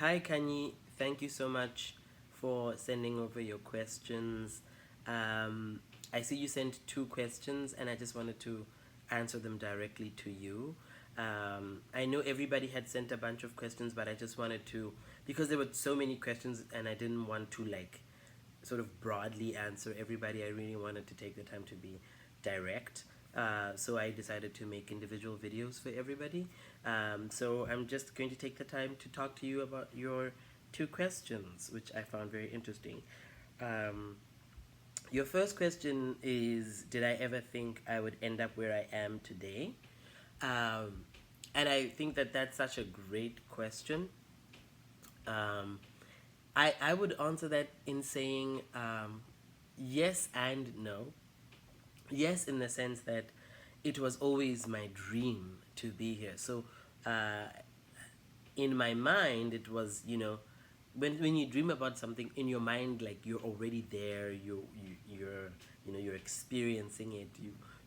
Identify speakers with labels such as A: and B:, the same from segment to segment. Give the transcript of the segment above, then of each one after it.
A: Hi, Khanyi. Thank you so much for sending over your questions. Um, I see you sent two questions, and I just wanted to answer them directly to you. I know everybody had sent a bunch of questions, but I just wanted to, because there were so many questions, and I didn't want to sort of broadly answer everybody. I really wanted to take the time to be direct. So I decided to make individual videos for everybody. So I'm just going to take the time to talk to you about your two questions, which I found very interesting. Um, your first question is, did I ever think I would end up where I am today? Um, and I think that that's such a great question. Um, I would answer that in saying yes and no. Yes, in the sense that it was always my dream to be here. So, uh, in my mind, it was, when you dream about something in your mind, like you're already there. You're experiencing it.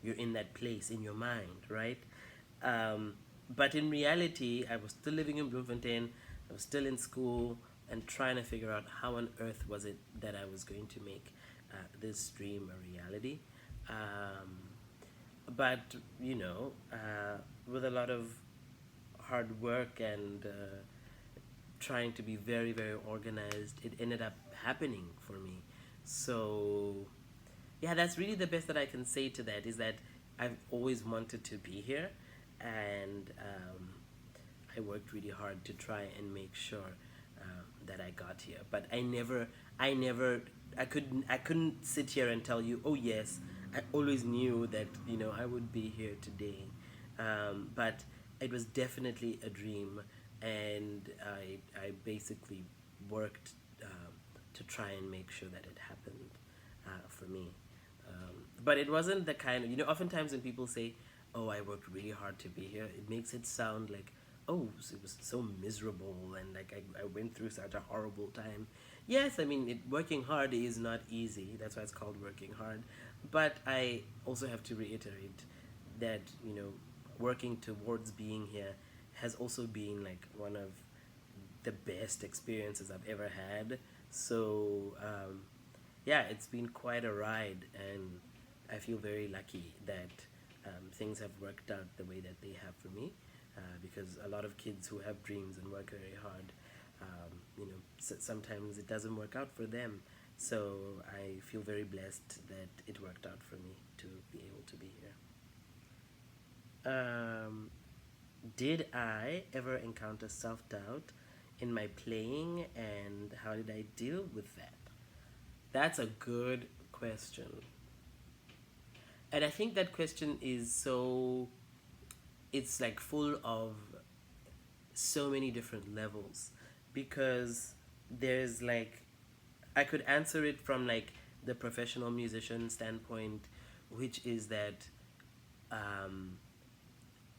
A: You're in that place in your mind, right? Um, but in reality, I was still living in Bloemfontein. I was still in school and trying to figure out how on earth was it that I was going to make this dream a reality. Um, but with a lot of hard work and trying to be very, very organized, it ended up happening for me. So yeah, that's really the best that I can say to that, is that I've always wanted to be here, and I worked really hard to try and make sure that I got here. But I never, I couldn't sit here and tell you, oh yes, I always knew that I would be here today. But it was definitely a dream, and I basically worked to try and make sure that it happened for me. But it wasn't the kind of, oftentimes when people say, oh, I worked really hard to be here, it makes it sound like, oh, it was so miserable, and like I went through such a horrible time. Yes, I mean, working hard is not easy. That's why it's called working hard. But I also have to reiterate that, working towards being here has also been like one of the best experiences I've ever had. So, yeah, it's been quite a ride, and I feel very lucky that things have worked out the way that they have for me. Because a lot of kids who have dreams and work very hard, sometimes it doesn't work out for them. So I feel very blessed that it worked out for me to be able to be here. Did I ever encounter self doubt in my playing, and how did I deal with that? That's a good question. And I think that question is it's like full of so many different levels, because there's like, I could answer it from like the professional musician standpoint, which is that um,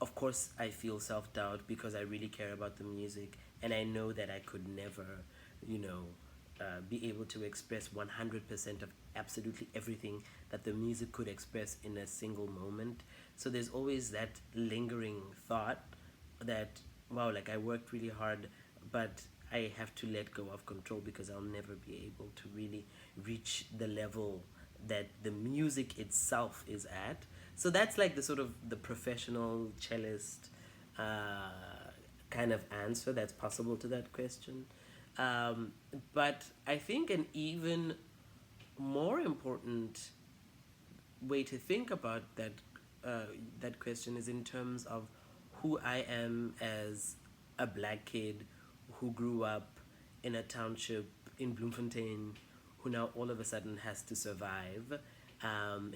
A: of course I feel self-doubt because I really care about the music, and I know that I could never, you know be able to express 100% of absolutely everything that the music could express in a single moment. So there's always that lingering thought that, wow, like I worked really hard, but I have to let go of control because I'll never be able to really reach the level that the music itself is at. So that's like the sort of the professional cellist uh, kind of answer that's possible to that question. But I think an even more important way to think about that question is in terms of who I am as a black kid who grew up in a township in Bloemfontein, who now all of a sudden has to survive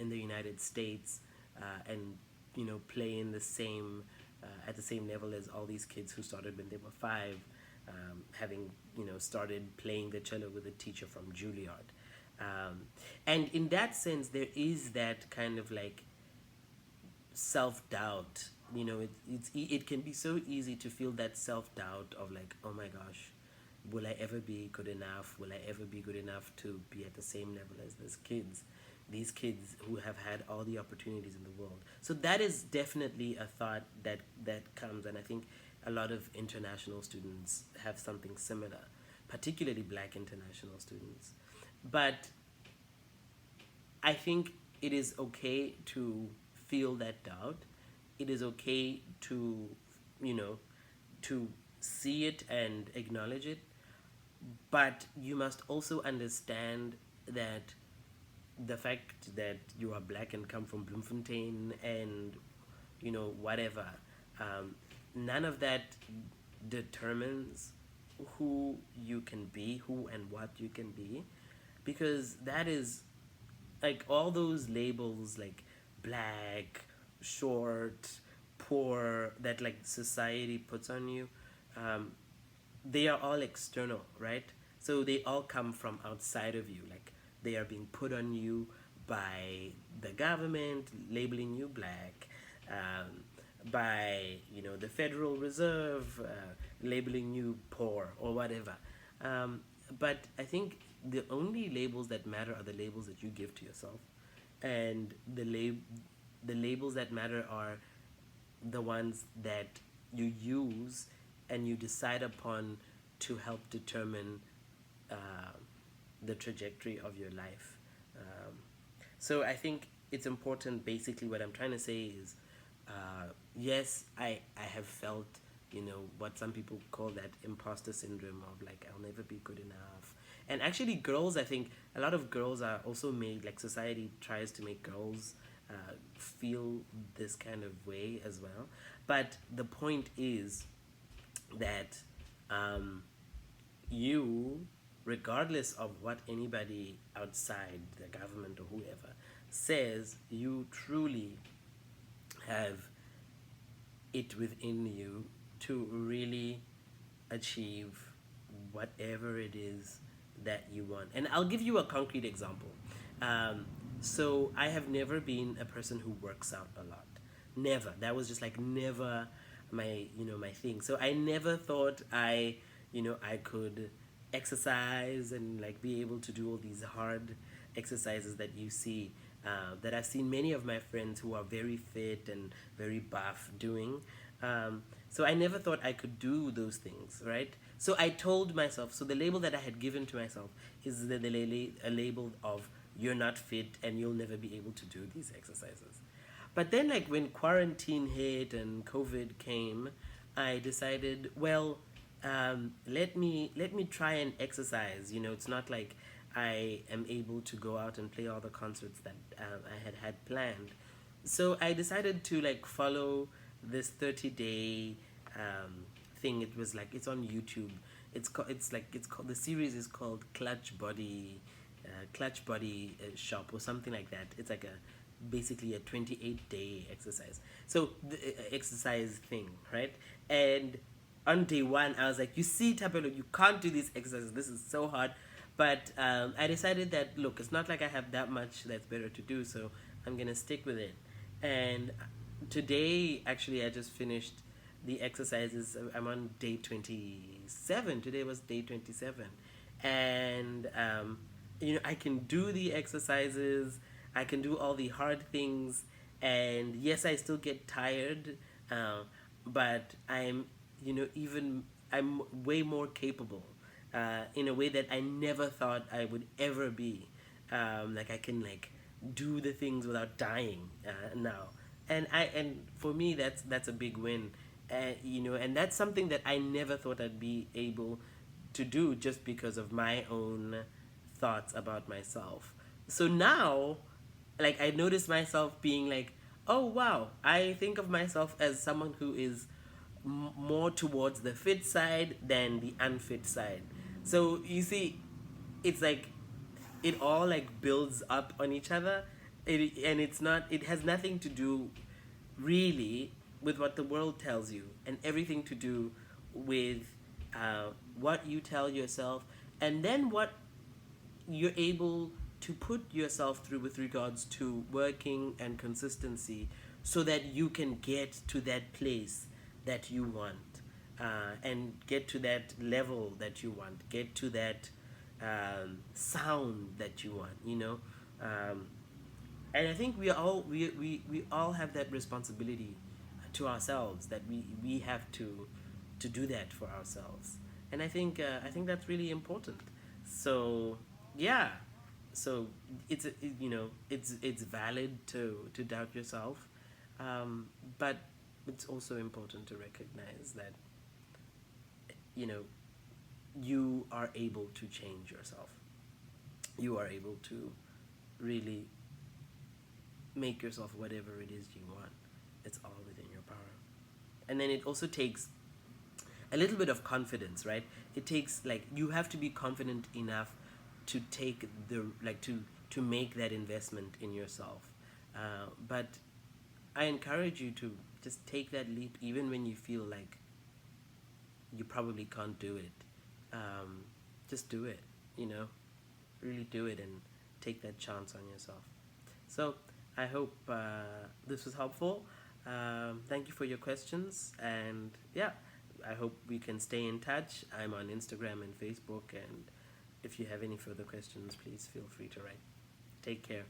A: in the United States, and play in the same at the same level as all these kids who started when they were 5, having started playing the cello with a teacher from Juilliard. And in that sense, there is that kind of like self doubt. It can be so easy to feel that self doubt of like, oh my gosh, will I ever be good enough? Will I ever be good enough to be at the same level as these kids who have had all the opportunities in the world? So that is definitely a thought that comes, and I think a lot of international students have something similar, particularly black international students. But I think it is okay to feel that doubt. It is okay to, you know, to see it and acknowledge it. But you must also understand that the fact that you are black and come from Bloemfontein and, whatever, um, none of that determines who you can be, who and what you can be, because that is like all those labels like black, short, poor that like society puts on you. um, they are all external, right? So they all come from outside of you. Like they are being put on you by the government, labeling you black, um, by the Federal Reserve, labeling you poor or whatever. Um, but I think the only labels that matter are the labels that you give to yourself, and the labels that matter are the ones that you use and you decide upon to help determine uh, the trajectory of your life. Um, so I think it's important. Basically, what I'm trying to say is, yes, I have felt what some people call that imposter syndrome of like I'll never be good enough. And actually, girls, I think a lot of girls are also made, like society tries to make girls feel this kind of way as well. But the point is that um, you, regardless of what anybody outside the government or whoever says, you truly have it within you to really achieve whatever it is that you want. And I'll give you a concrete example. So I have never been a person who works out a lot. Never. That was just like never my thing. So I never thought I could exercise and like be able to do all these hard exercises that you see, that I've seen many of my friends who are very fit and very buff doing. So I never thought I could do those things, right? So I told myself, so the label that I had given to myself is a label of you're not fit and you'll never be able to do these exercises. But then, like when quarantine hit and COVID came, I decided, well, let me try and exercise. It's not like I am able to go out and play all the concerts that I had planned. So I decided to like follow this 30-day thing. It was like it's on YouTube. It's called, the series is called Clutch Body Shop or something like that. It's like a basically a 28-day exercise. So the exercise thing, right? And on day one, I was like, you see, Tabelo, you can't do these exercises. This is so hard. But I decided that, look, it's not like I have that much that's better to do, so I'm going to stick with it. And today, actually, I just finished the exercises. I'm on day 27. Today was day 27. And, I can do the exercises, I can do all the hard things. And yes, I still get tired, but I'm way more capable in a way that I never thought I would ever be. Like I can like do the things without dying now, and for me that's a big win, and that's something that I never thought I'd be able to do just because of my own thoughts about myself. So now, like I notice myself being like, oh wow, I think of myself as someone who is more towards the fit side than the unfit side. So you see, it's like it all like builds up on each other, and it has nothing to do really with what the world tells you, and everything to do with what you tell yourself, and then what you're able to put yourself through with regards to working and consistency, so that you can get to that place that you want, and get to that level that you want, get to that sound that you want, um, and I think we all have that responsibility to ourselves, that we have to to do that for ourselves. And I think that's really important. So yeah, so it's valid to doubt yourself, but it's also important to recognize that you know you are able to change yourself. You are able to really make yourself whatever it is you want. It's all within your power. And then it also takes a little bit of confidence, right? It takes, like, you have to be confident enough to take the, like, to make that investment in yourself. But I encourage you to just take that leap, even when you feel like you probably can't do it. Just do it, you know, really do it and take that chance on yourself. So I hope this was helpful. Thank you for your questions, and yeah, I hope we can stay in touch. I'm on Instagram and Facebook, and if you have any further questions, please feel free to write. Take care.